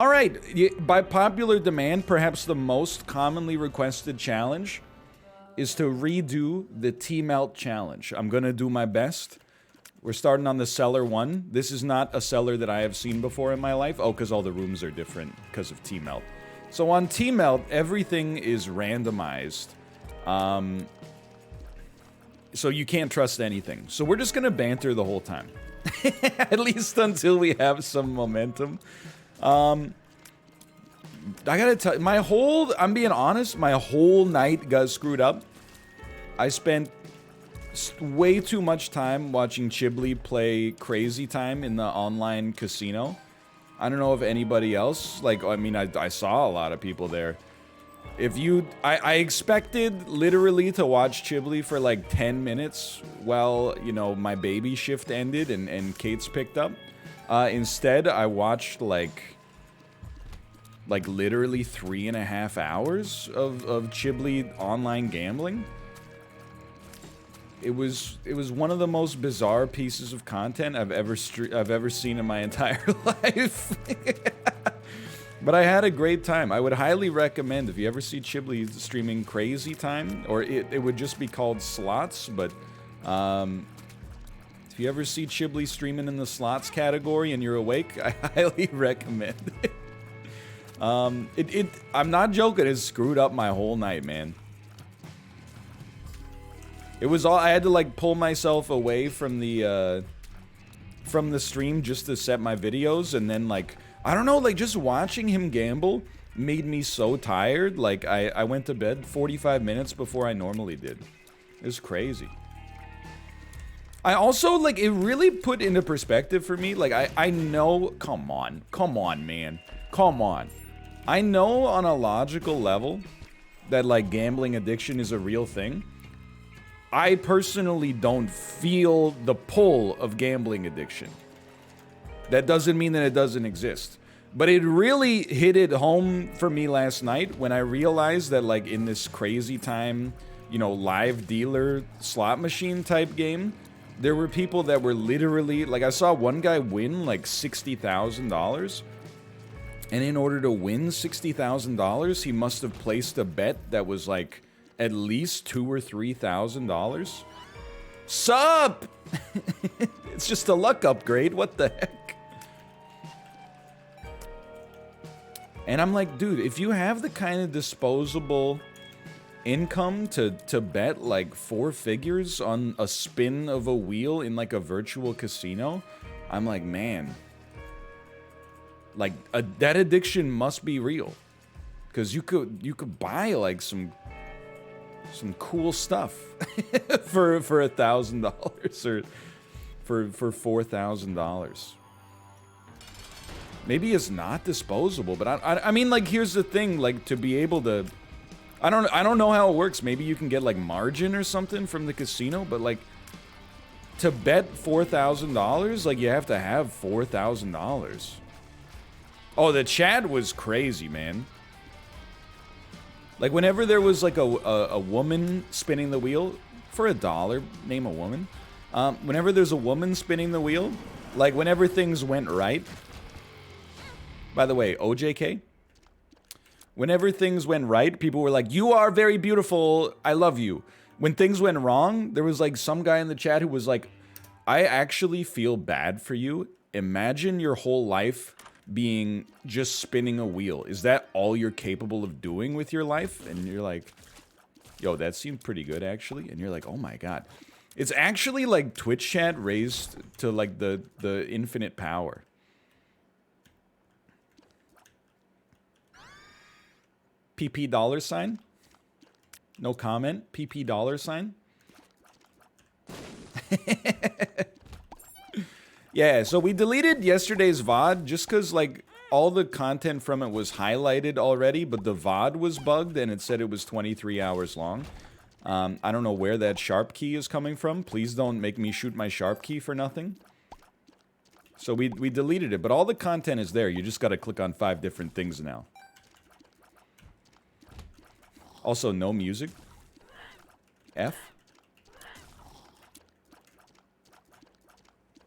All right, by popular demand, perhaps the most commonly requested challenge is to redo the T-Melt challenge. I'm gonna do my best. We're starting on the cellar 1. This is not a cellar that I have seen before in my life. Oh, because all the rooms are different because of T-Melt. So on T-Melt, everything is randomized. So you can't trust anything. So we're just gonna banter the whole time. At least until we have some momentum. I gotta tell you, I'm being honest, my whole night got screwed up. I spent way too much time watching Chibli play Crazy Time in the online casino. I don't know if anybody else, like, I mean, I saw a lot of people there. I expected literally to watch Chibli for like 10 minutes while, you know, my baby shift ended and Kate's picked up. Instead, I watched like literally 3.5 hours of Chibli online gambling. It was one of the most bizarre pieces of content I've ever seen in my entire life. But I had a great time. I would highly recommend if you ever see Chibli streaming Crazy Time, or it would just be called Slots, but if you ever see Chibli streaming in the slots category and you're awake, I highly recommend it. I'm not joking, it screwed up my whole night, man. It was all, I had to like pull myself away from the stream just to set my videos, and then like, I don't know, like just watching him gamble made me so tired, like I went to bed 45 minutes before I normally did. It was crazy. I also, like, it really put into perspective for me, like, I know, come on, man, come on. I know on a logical level that, like, gambling addiction is a real thing. I personally don't feel the pull of gambling addiction. That doesn't mean that it doesn't exist. But it really hit it home for me last night when I realized that, like, in this Crazy Time, you know, live dealer slot machine type game, there were people that were literally, like, I saw one guy win, like, $60,000. And in order to win $60,000, he must have placed a bet that was, like, at least $2,000 or $3,000. Sup? It's just a luck upgrade, what the heck? And I'm like, dude, if you have the kind of disposable income to bet like 4 figures on a spin of a wheel in like a virtual casino, I'm like, man, like that addiction must be real, because you could buy like some cool stuff for $1,000 or for $4,000. Maybe it's not disposable, but I mean, like, here's the thing, like, to be able to, I don't know how it works. Maybe you can get like margin or something from the casino, but like to bet $4,000, like you have to have $4,000. Oh, the chat was crazy, man. Like whenever there was like a woman spinning the wheel for $1, name a woman. Whenever there's a woman spinning the wheel, like whenever things went right. By the way, OJK. Whenever things went right, people were like, "You are very beautiful. I love you." When things went wrong, there was like some guy in the chat who was like, "I actually feel bad for you. Imagine your whole life being just spinning a wheel. Is that all you're capable of doing with your life?" And you're like, "Yo, that seemed pretty good actually." And you're like, "Oh my god." It's actually like Twitch chat raised to like the infinite power. PP $? No comment. PP $? Yeah, so we deleted yesterday's VOD just because, like, all the content from it was highlighted already, but the VOD was bugged and it said it was 23 hours long. I don't know where that sharp key is coming from. Please don't make me shoot my sharp key for nothing. So we deleted it, but all the content is there. You just gotta click on 5 different things now. Also, no music. F.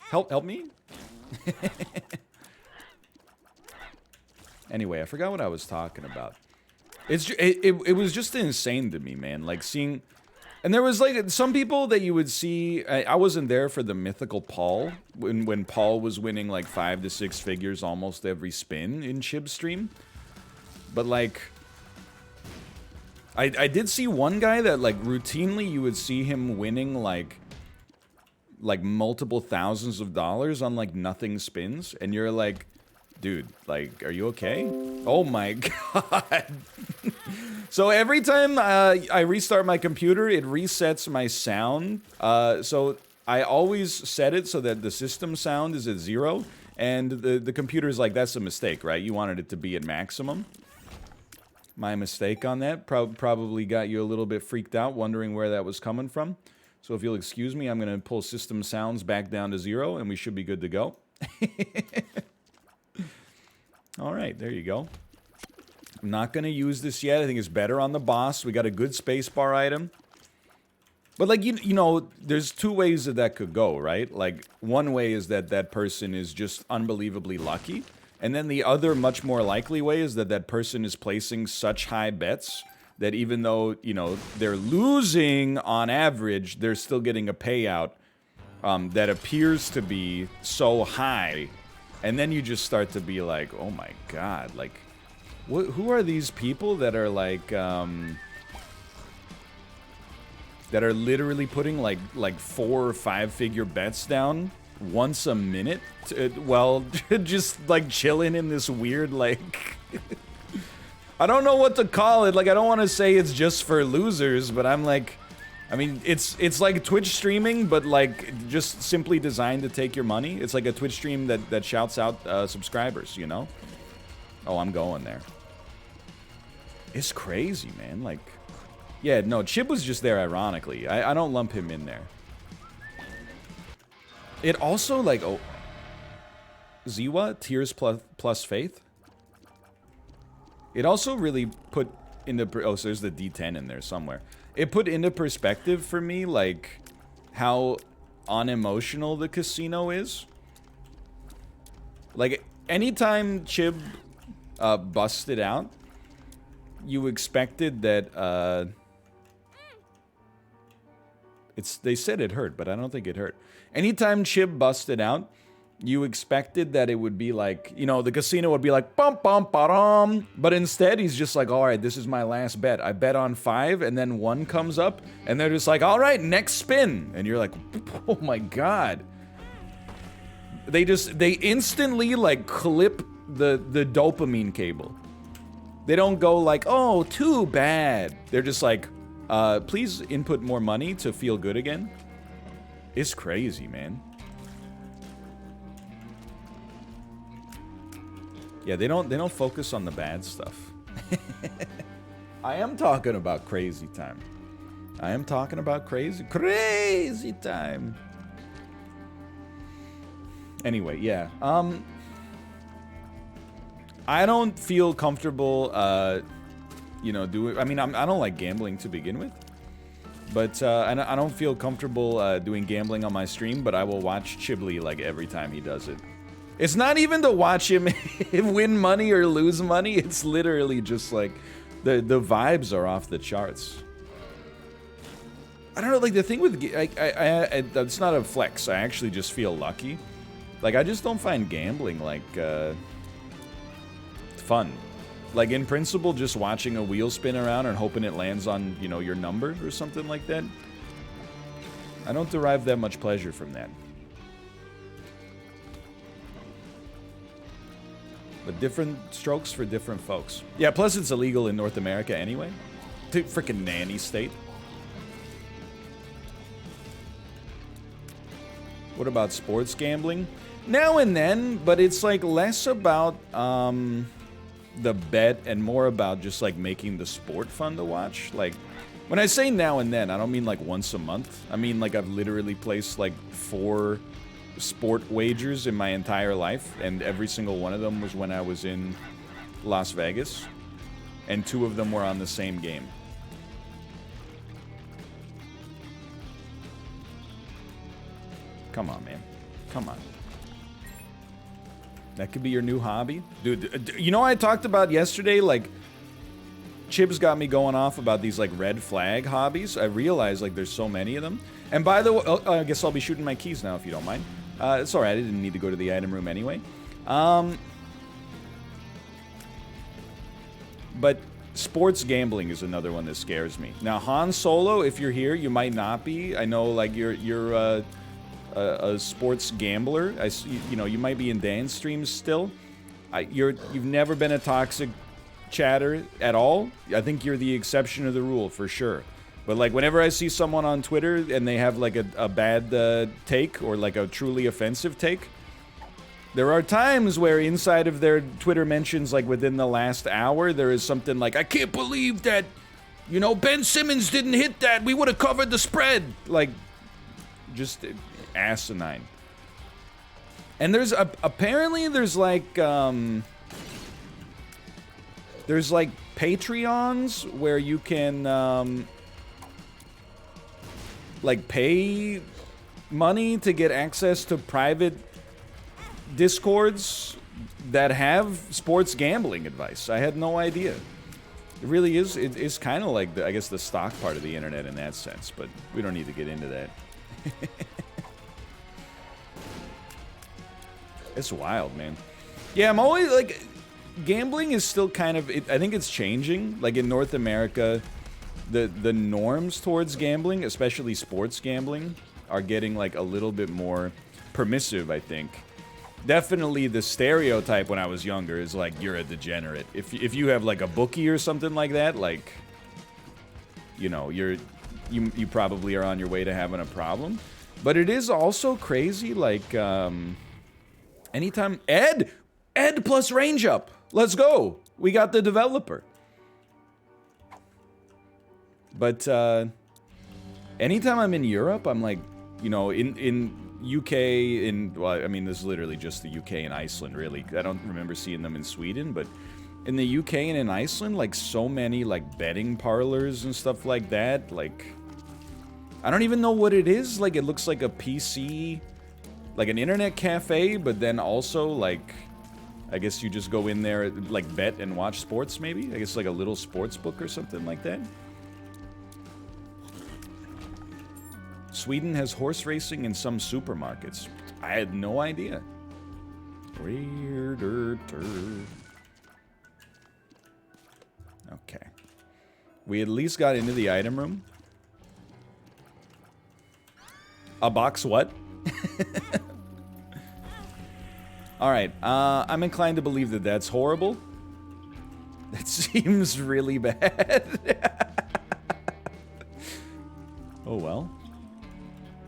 Help me. Anyway, I forgot what I was talking about. It was just insane to me, man. Like seeing, and there was like some people that you would see. I wasn't there for the mythical Paul when Paul was winning like 5 to 6 figures almost every spin in Chib's stream. But like, I did see one guy that like routinely you would see him winning like multiple thousands of dollars on like nothing spins, and you're like, dude, like, are you okay? Oh my god. So every time I restart my computer, it resets my sound. So I always set it so that the system sound is at 0, and the computer's like, that's a mistake, right? You wanted it to be at maximum. My mistake on that probably got you a little bit freaked out, wondering where that was coming from. So if you'll excuse me, I'm going to pull system sounds back down to 0, and we should be good to go. All right, there you go. I'm not going to use this yet. I think it's better on the boss. We got a good spacebar item. But, like, you know, there's 2 ways that could go, right? Like, one way is that that person is just unbelievably lucky. And then the other, much more likely way is that that person is placing such high bets that even though, you know, they're losing on average, they're still getting a payout that appears to be so high. And then you just start to be like, oh my god, like, who are these people that are like, that are literally putting like 4 or 5 figure bets down once a minute? Well, just like chilling in this weird, like, I don't know what to call it. Like, I don't want to say it's just for losers, but I'm like, I mean, it's like Twitch streaming, but like just simply designed to take your money. It's like a Twitch stream that shouts out subscribers, you know? Oh, I'm going there. It's crazy, man. Like, yeah, no, Chib was just there ironically. I don't lump him in there. It also, like, oh, Ziwa, Tears plus Faith. It also really put into, oh, so there's the D10 in there somewhere. It put into perspective for me, like, how unemotional the casino is. Like, anytime Chib busted out, you expected that, they said it hurt, but I don't think it hurt. Anytime Chib busted out, you expected that it would be like, you know, the casino would be like, bum, bum, ba-dum. But instead, he's just like, all right, this is my last bet. I bet on 5, and then 1 comes up, and they're just like, all right, next spin. And you're like, oh my god. They instantly, like, clip the dopamine cable. They don't go like, oh, too bad. They're just like, please input more money to feel good again. It's crazy, man. Yeah, they don't focus on the bad stuff. I am talking about crazy time. I am talking about crazy time. Anyway, yeah. I don't feel comfortable, you know, doing. I mean, I don't like gambling to begin with, but I don't feel comfortable doing gambling on my stream. But I will watch Chiblee like every time he does it. It's not even to watch him win money or lose money. It's literally just like the vibes are off the charts. I don't know, like the thing with it's not a flex. I actually just feel lucky. Like I just don't find gambling like fun. Like in principle, just watching a wheel spin around and hoping it lands on, you know, your number or something like that. I don't derive that much pleasure from that. But different strokes for different folks. Yeah, plus it's illegal in North America anyway. Freaking nanny state. What about sports gambling? Now and then, but it's like less about the bet and more about just like making the sport fun to watch. Like when I say now and then, I don't mean like once a month. I mean like I've literally placed like 4 sport wagers in my entire life, and every single one of them was when I was in Las Vegas, and 2 of them were on the same game. Come on, man. Come on. That could be your new hobby. Dude, you know what I talked about yesterday? Like, Chibs got me going off about these, like, red flag hobbies. I realized, like, there's so many of them. And by the way, I guess I'll be shooting my keys now, if you don't mind. It's alright, I didn't need to go to the item room anyway. But sports gambling is another one that scares me. Now, Han Solo, if you're here, you might not be. I know, like, you're a sports gambler. You know, you might be in dance streams still. You've never been a toxic chatter at all. I think you're the exception to the rule for sure. But like whenever I see someone on Twitter and they have like a bad take or like a truly offensive take, there are times where inside of their Twitter mentions, like within the last hour, there is something like, I can't believe that, you know, Ben Simmons didn't hit that. We would have covered the spread. Like, just asinine. And there's apparently there's like Patreons where you can like pay money to get access to private discords that have sports gambling advice. I had no idea. It really is. It is kind of like I guess the stock part of the internet in that sense, but we don't need to get into that. It's wild, man. Yeah, I'm always like, gambling is still kind of. I think it's changing. Like in North America, the norms towards gambling, especially sports gambling, are getting like a little bit more permissive. I think. Definitely the stereotype when I was younger is like you're a degenerate. If you have like a bookie or something like that, like, you know, you probably are on your way to having a problem. But it is also crazy, like anytime Ed plus range up. Let's go. We got the developer. But anytime I'm in Europe, I'm like, you know, in UK, well, I mean, this is literally just the UK and Iceland, really. I don't remember seeing them in Sweden, but in the UK and in Iceland, like, so many, like, betting parlors and stuff like that, like, I don't even know what it is. Like, it looks like a PC, like an internet cafe, but then also, like, I guess you just go in there, like, bet and watch sports, maybe? I guess like a little sports book or something like that. Sweden has horse racing in some supermarkets. I had no idea. Okay. We at least got into the item room. A box what? Alright, I'm inclined to believe that that's horrible. That seems really bad. Oh well.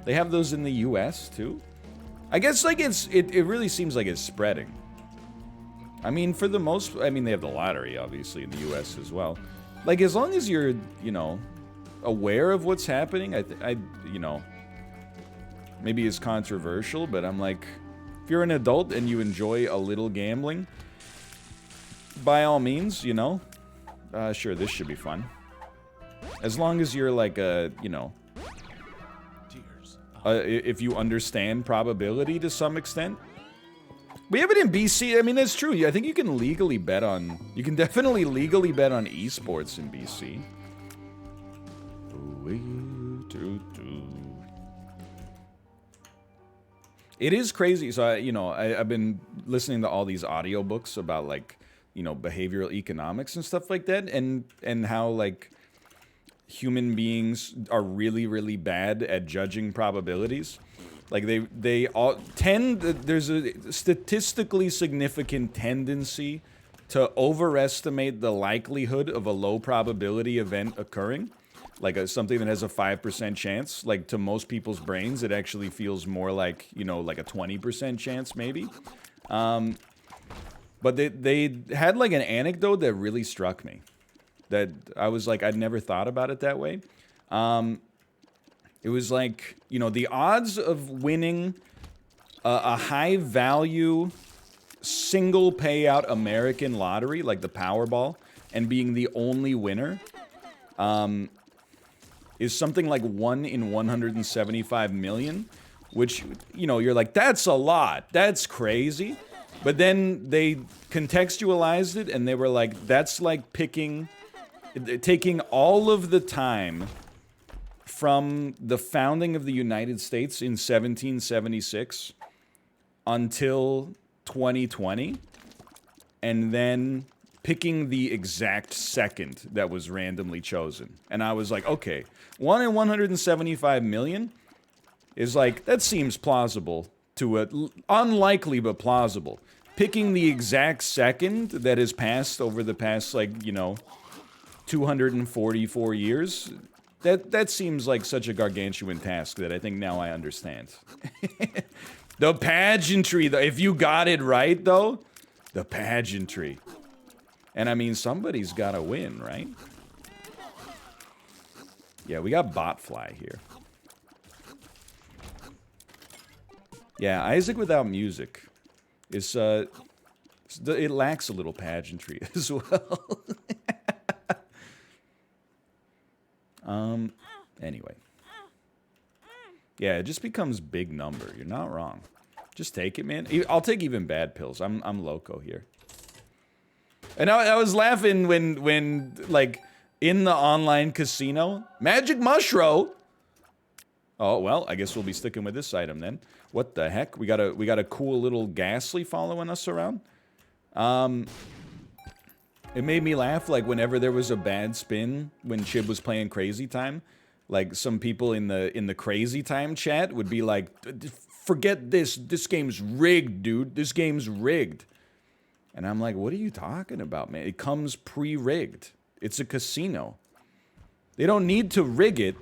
They have those in the US too? I guess like it really seems like it's spreading. I mean, for the most, I mean, they have the lottery obviously in the US as well. Like as long as you're, you know, aware of what's happening, I you know, maybe it's controversial, but I'm like, if you're an adult and you enjoy a little gambling, by all means, you know, sure, this should be fun. As long as you're like a, you know, if you understand probability to some extent. We have it in BC. I mean, that's true. I think you can legally bet on... You can definitely legally bet on esports in BC. It is crazy. So, you know, I've been listening to all these audiobooks about, like, you know, behavioral economics and stuff like that. And how, like... human beings are really, really bad at judging probabilities. Like they all tend, there's a statistically significant tendency to overestimate the likelihood of a low probability event occurring. Like something that has a 5% chance. Like to most people's brains, it actually feels more like, you know, like a 20% chance maybe. But they had like an anecdote that really struck me. That I was like, I'd never thought about it that way. It was like, you know, the odds of winning a high-value, single payout American lottery, like the Powerball, and being the only winner, is something like 1 in 175 million, which, you know, you're like, that's a lot. That's crazy. But then they contextualized it, and they were like, that's like taking all of the time from the founding of the United States in 1776 until 2020, and then picking the exact second that was randomly chosen. And I was like, okay, 1 in 175 million is like, that seems plausible to a, unlikely but plausible. Picking the exact second that has passed over the past, like, you know, 244 years, that seems like such a gargantuan task that I think now I understand. The pageantry, though, if you got it right, though, the pageantry. And I mean, somebody's gotta win, right? Yeah, we got Botfly here. Yeah, Isaac without music is, it lacks a little pageantry as well. Anyway. Yeah, it just becomes big number. You're not wrong. Just take it, man. I'll take even bad pills. I'm loco here. And I was laughing when like in the online casino, magic mushroom. Oh well, I guess we'll be sticking with this item then. What the heck? We got a cool little ghastly following us around. It made me laugh like whenever there was a bad spin when Chib was playing Crazy Time. Like some people in the Crazy Time chat would be like, "Forget this. This game's rigged, dude. This game's rigged." And I'm like, "What are you talking about, man? It comes pre-rigged. It's a casino. They don't need to rig it.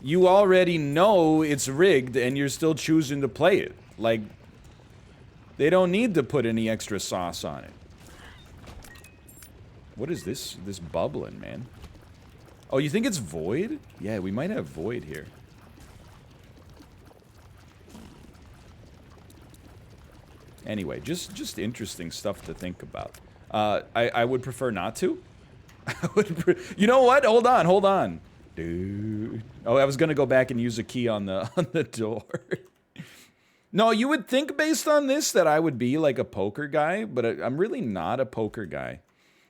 You already know it's rigged and you're still choosing to play it. Like, they don't need to put any extra sauce on it." What is this bubbling, man? Oh, you think it's Void? Yeah, we might have Void here. Anyway, just interesting stuff to think about. I would prefer not to. You know what? Hold on. Dude. Oh, I was gonna go back and use a key on the door. No, you would think based on this that I would be like a poker guy, but I'm really not a poker guy.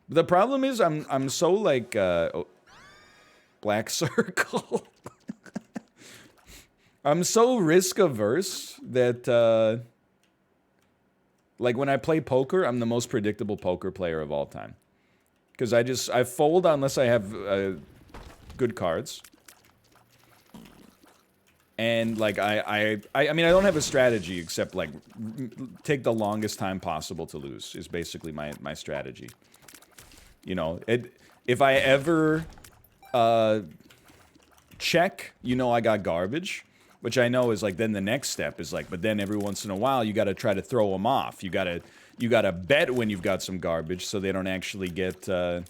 The problem is I'm so like black circle. I'm so risk averse that like when I play poker, I'm the most predictable poker player of all time. Because I fold unless I have good cards. And like I mean I don't have a strategy except like take the longest time possible to lose is basically my strategy. You know, if I ever check, you know I got garbage, which I know is like then the next step is like, but then every once in a while you got to try to throw them off. You gotta bet when you've got some garbage so they don't actually get so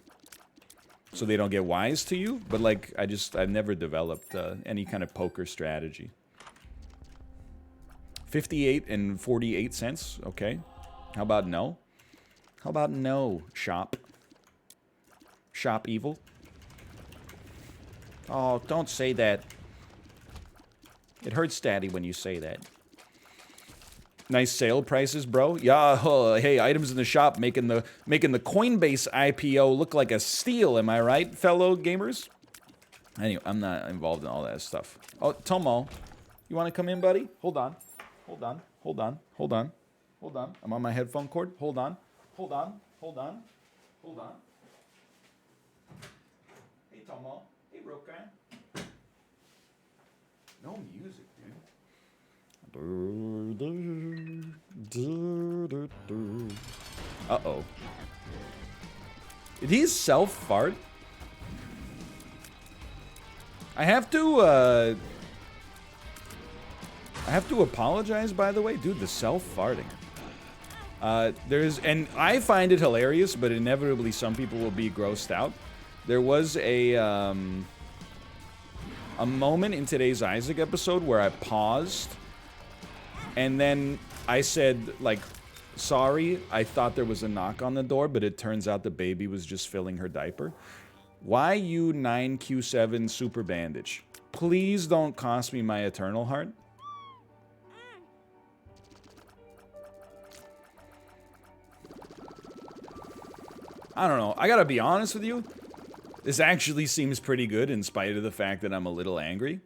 they don't get wise to you. But like I've never developed any kind of poker strategy. 58 and 48 cents. Okay, how about no? How about no, shop? Shop evil? Oh, don't say that. It hurts Daddy when you say that. Nice sale prices, bro. Yeah, hey, items in the shop making the Coinbase IPO look like a steal. Am I right, fellow gamers? Anyway, I'm not involved in all that stuff. Oh, Tomo, you want to come in, buddy? Hold on. I'm on my headphone cord. Hold on. Hey, Tomo. Hey, Rokan. No music, dude. Uh-oh. Did he self-fart? I have to apologize, by the way. Dude, the self-farting. And I find it hilarious, but inevitably some people will be grossed out. There was a moment in today's Isaac episode where I paused, and then I said, like, sorry, I thought there was a knock on the door, but it turns out the baby was just filling her diaper. Why you 9Q7 super bandage? Please don't cost me my eternal heart. I don't know. I gotta be honest with you. This actually seems pretty good in spite of the fact that I'm a little angry.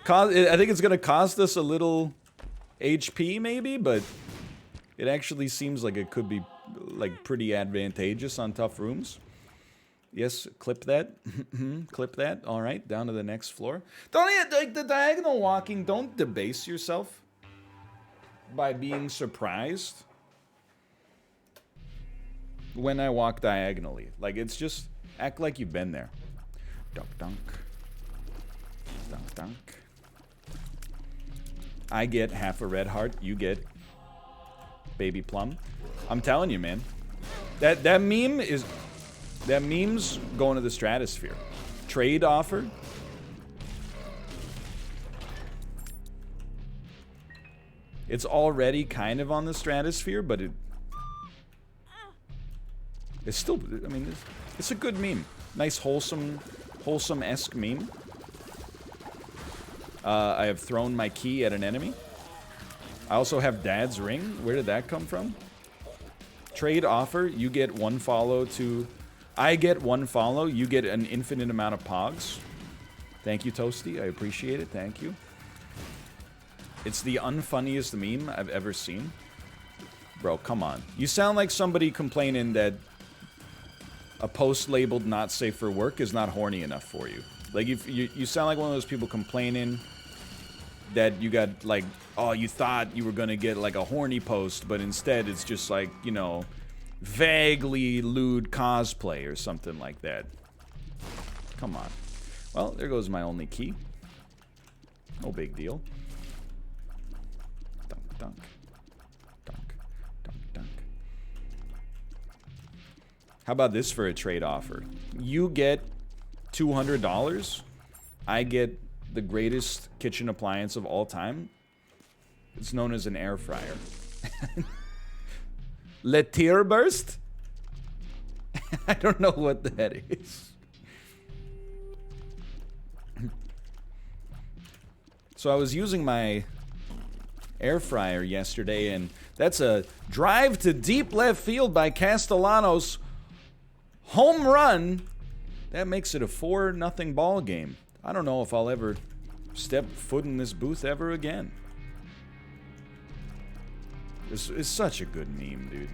I think it's gonna cost us a little HP maybe, but it actually seems like it could be like pretty advantageous on tough rooms. Yes, clip that. Clip that. All right, down to the next floor. Don't like the diagonal walking. Don't debase yourself by being surprised when I walk diagonally. Like, it's just act like you've been there. Dunk, dunk. Dunk, dunk. I get half a red heart. You get baby plum. I'm telling you, man. That meme is... That meme's going to the stratosphere. Trade offer. It's already kind of on the stratosphere, but it's still, I mean, it's a good meme. Nice, wholesome-esque meme. I have thrown my key at an enemy. I also have Dad's ring. Where did that come from? Trade offer. You get one follow to... I get one follow. You get an infinite amount of pogs. Thank you, Toasty. I appreciate it. Thank you. It's the unfunniest meme I've ever seen. Bro, come on. You sound like somebody complaining that a post labeled not safe for work is not horny enough for you. Like, you sound like one of those people complaining that you got, like, oh, you thought you were gonna get, like, a horny post, but instead it's just, like, you know, vaguely lewd cosplay or something like that. Come on. Well, there goes my only key. No big deal. Dunk, dunk. Dunk, dunk, dunk. How about this for a trade offer? You get $200. I get the greatest kitchen appliance of all time. It's known as an air fryer. Le tear burst? I don't know what that is. So I was using my air fryer yesterday, and that's a drive to deep left field by Castellanos. Home run. That makes it a 4-0 ball game. I don't know if I'll ever step foot in this booth ever again. This is such a good meme, dude.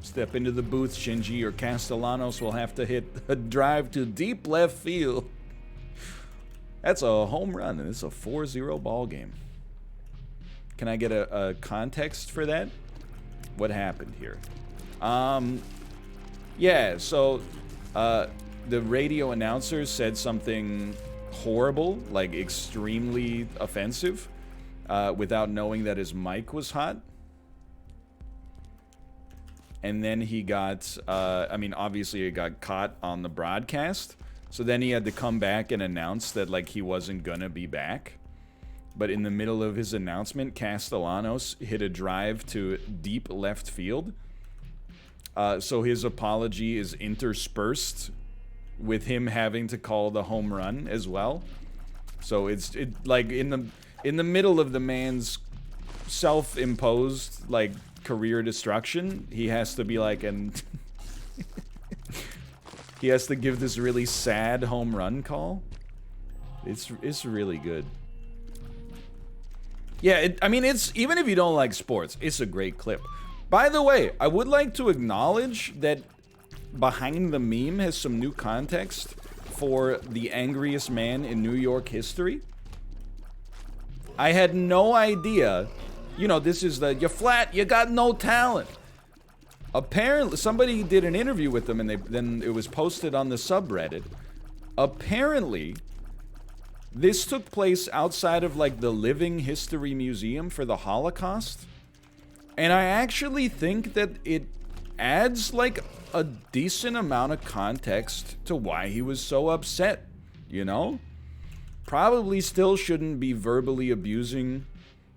Step into the booth, Shinji, or Castellanos will have to hit a drive to deep left field. That's a home run, and it's a 4-0 ball game. Can I get a context for that? What happened here? Yeah, so the radio announcer said something horrible, like extremely offensive, without knowing that his mic was hot. And then he got, I mean, obviously it got caught on the broadcast. So then he had to come back and announce that, like, he wasn't gonna be back. But in the middle of his announcement, Castellanos hit a drive to deep left field. So his apology is interspersed with him having to call the home run as well. So it's like in the middle of the man's self-imposed, like, career destruction, he has to be like, and he has to give this really sad home run call. It's really good. Yeah, I mean, it's, even if you don't like sports, it's a great clip. By the way, I would like to acknowledge that behind the meme has some new context for the angriest man in New York history. I had no idea. You know, this is the, you're flat, you got no talent. Apparently, somebody did an interview with them, and then it was posted on the subreddit. Apparently, this took place outside of, like, the Living History Museum for the Holocaust. And I actually think that it adds, like, a decent amount of context to why he was so upset, you know? Probably still shouldn't be verbally abusing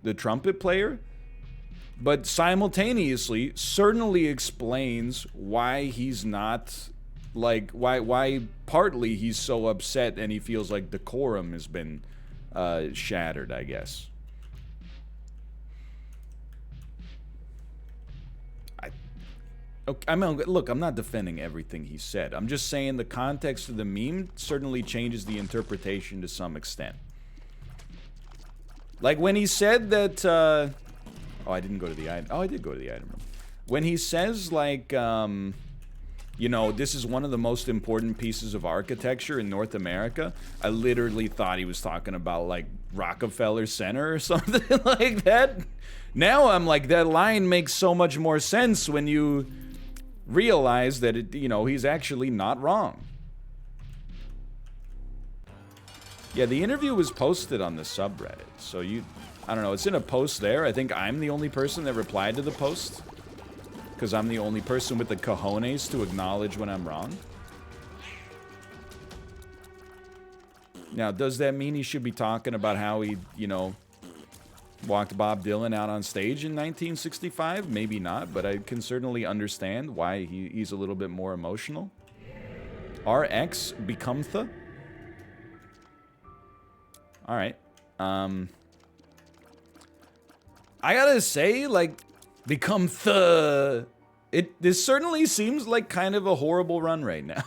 the trumpet player, but simultaneously certainly explains why he's not like, why partly he's so upset and he feels like decorum has been shattered, I guess. I mean, look, I'm not defending everything he said. I'm just saying the context of the meme certainly changes the interpretation to some extent. Like when he said that, oh, I didn't go to the item. Oh, I did go to the item room. When he says, like, you know, this is one of the most important pieces of architecture in North America, I literally thought he was talking about, like, Rockefeller Center or something like that. Now I'm like, that line makes so much more sense when you realize that, it, you know, he's actually not wrong. Yeah, the interview was posted on the subreddit, so I don't know, it's in a post there. I think I'm the only person that replied to the post, because I'm the only person with the cojones to acknowledge when I'm wrong. Now, does that mean he should be talking about how he, you know, walked Bob Dylan out on stage in 1965? Maybe not, but I can certainly understand why he's a little bit more emotional. RX Becomtha? Alright. I gotta say, like, Becomtha... This certainly seems like kind of a horrible run right now.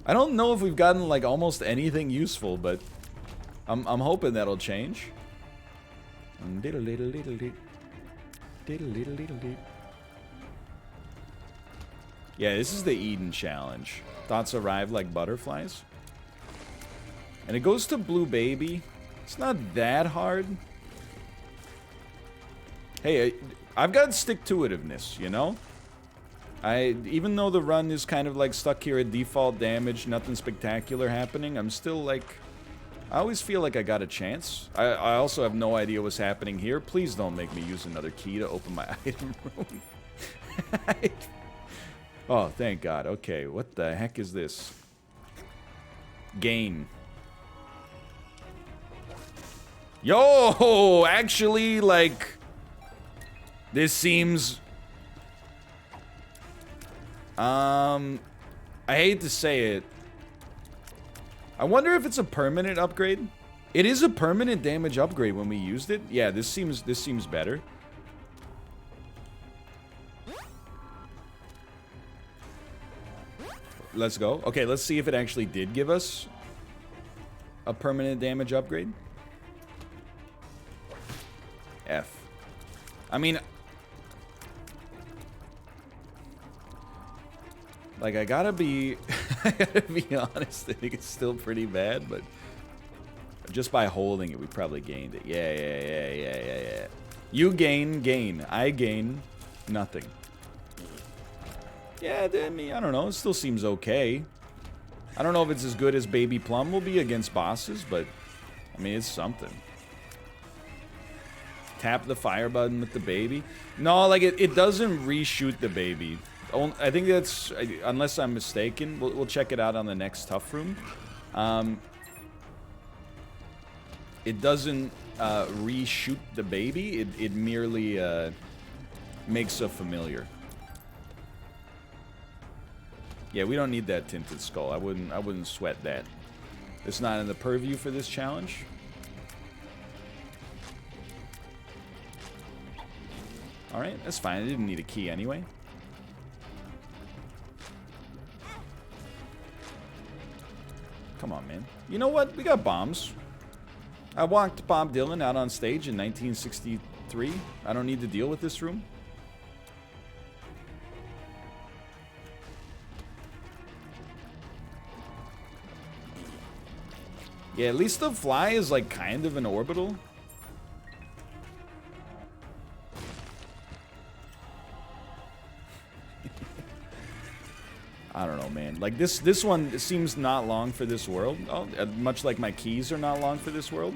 I don't know if we've gotten, like, almost anything useful, but I'm hoping that'll change. Yeah, this is the Eden Challenge. Thoughts arrive like butterflies. And it goes to Blue Baby. It's not that hard. Hey, I've got stick-to-itiveness, you know? Even though the run is kind of like stuck here at default damage, nothing spectacular happening, I'm still like, I always feel like I got a chance. I also have no idea what's happening here. Please don't make me use another key to open my item room. Oh, thank God. Okay, what the heck is this? Gain. Yo, actually, like, this seems... I hate to say it. I wonder if it's a permanent upgrade. It is a permanent damage upgrade when we used it. Yeah, this seems better. Let's go. Okay, let's see if it actually did give us a permanent damage upgrade. F. I mean, like, I gotta be honest, I think it's still pretty bad, but just by holding it, we probably gained it. Yeah. You gain. I gain nothing. Yeah, I mean, I don't know. It still seems okay. I don't know if it's as good as Baby Plum will be against bosses, but, I mean, it's something. Tap the fire button with the baby. No, like, it doesn't reshoot the baby. I think that's, unless I'm mistaken, we'll check it out on the next tough room. It doesn't reshoot the baby. It merely makes a familiar. Yeah, we don't need that tinted skull. I wouldn't sweat that. It's not in the purview for this challenge. All right, that's fine. I didn't need a key anyway. Come on, man. You know what? We got bombs. I walked Bob Dylan out on stage in 1963. I don't need to deal with this room. Yeah, at least the fly is like kind of an orbital. I don't know, man. Like, this one seems not long for this world. Oh, much like my keys are not long for this world.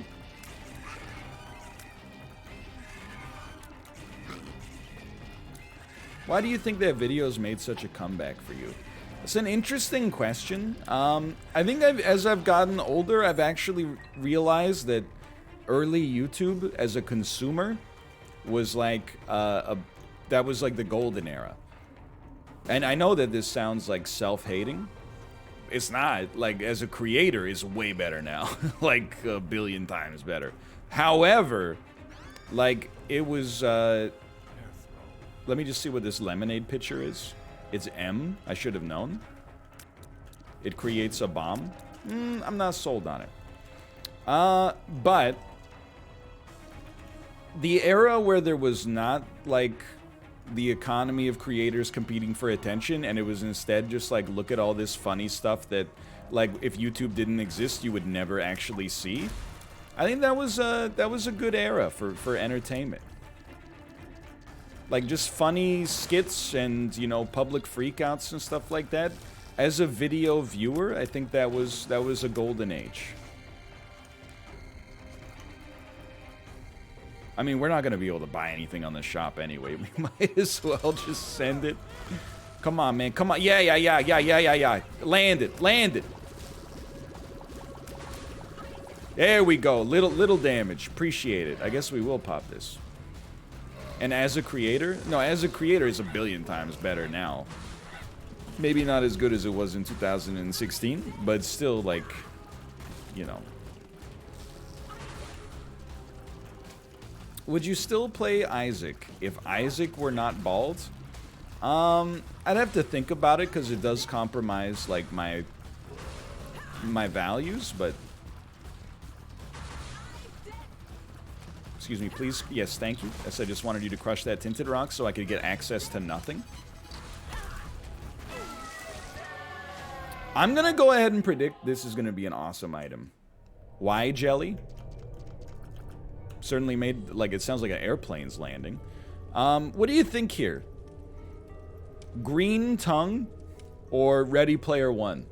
Why do you think that videos made such a comeback for you? It's an interesting question. I think as I've gotten older, I've actually realized that early YouTube as a consumer was like that was like the golden era. And I know that this sounds like self-hating. It's not. Like, as a creator, it's way better now. Like, a billion times better. However, like, it was, let me just see what this lemonade pitcher is. It's M. I should have known. It creates a bomb. I'm not sold on it. But the era where there was not, like, the economy of creators competing for attention, and it was instead just like, look at all this funny stuff that, like, if YouTube didn't exist, you would never actually see. I think that was a good era for entertainment. Like, just funny skits and, you know, public freakouts and stuff like that. As a video viewer, I think that was a golden age. I mean, we're not going to be able to buy anything on the shop anyway. We might as well just send it. Come on, man. Come on. Yeah. Land it. There we go. Little damage. Appreciate it. I guess we will pop this. And as a creator? No, as a creator, it's a billion times better now. Maybe not as good as it was in 2016, but still, like, you know. Would you still play Isaac if Isaac were not bald? I'd have to think about it because it does compromise, like, my values, but... Excuse me, please. Yes, thank you. Yes, I just wanted you to crush that tinted rock so I could get access to nothing. I'm gonna go ahead and predict this is gonna be an awesome item. Why jelly? Certainly made, like, it sounds like an airplane's landing. What do you think here? Green tongue or Ready Player One?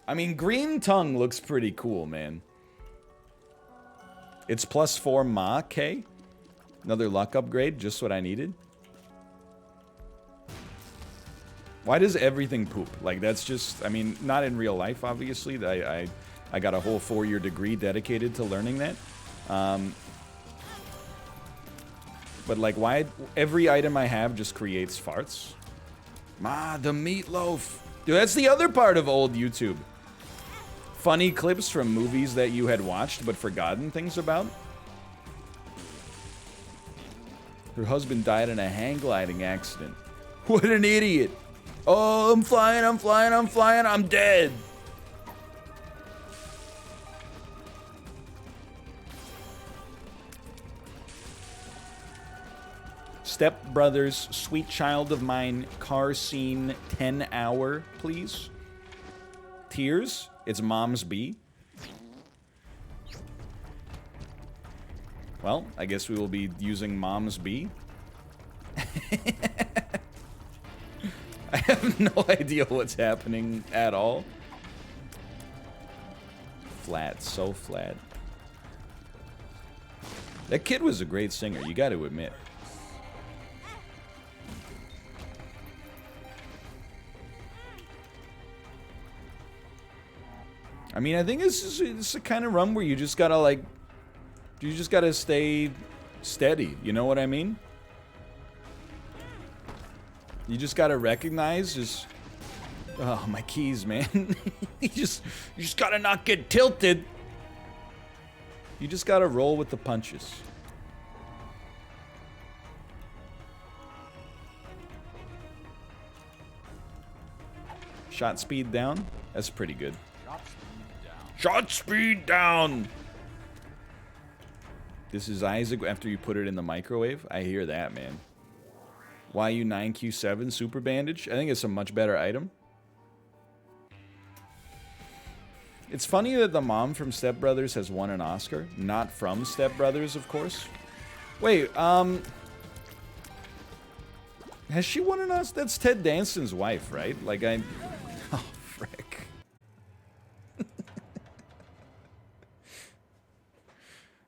I mean, green tongue looks pretty cool, man. It's +4 Ma K. Another luck upgrade, just what I needed. Why does everything poop? Like, that's just, I mean, not in real life, obviously. I got a whole 4-year degree dedicated to learning that. But, like, why every item I have just creates farts? Ma, the meatloaf. Dude, that's the other part of old YouTube. Funny clips from movies that you had watched but forgotten things about. Her husband died in a hang gliding accident. What an idiot. Oh, I'm flying, I'm dead. Step Brothers, Sweet Child of Mine, car scene, 10 hour, please. Tears, it's Mom's B. Well, I guess we will be using Mom's B. I have no idea what's happening at all. Flat, so flat. That kid was a great singer, you got to admit. I mean, I think it's a kind of run where you just gotta, like, you just gotta stay steady, you know what I mean? You just gotta recognize just... Oh, my keys, man. you just gotta not get tilted. You just gotta roll with the punches. Shot speed down? That's pretty good. Shot speed down! This is Isaac after you put it in the microwave? I hear that, man. YU9Q7 Super Bandage? I think it's a much better item. It's funny that the mom from Step Brothers has won an Oscar. Not from Step Brothers, of course. Wait, has she won an Oscar? That's Ted Danson's wife, right? Like, oh, frick.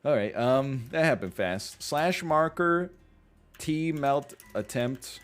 Alright, that happened fast. Slash marker, T melt attempt.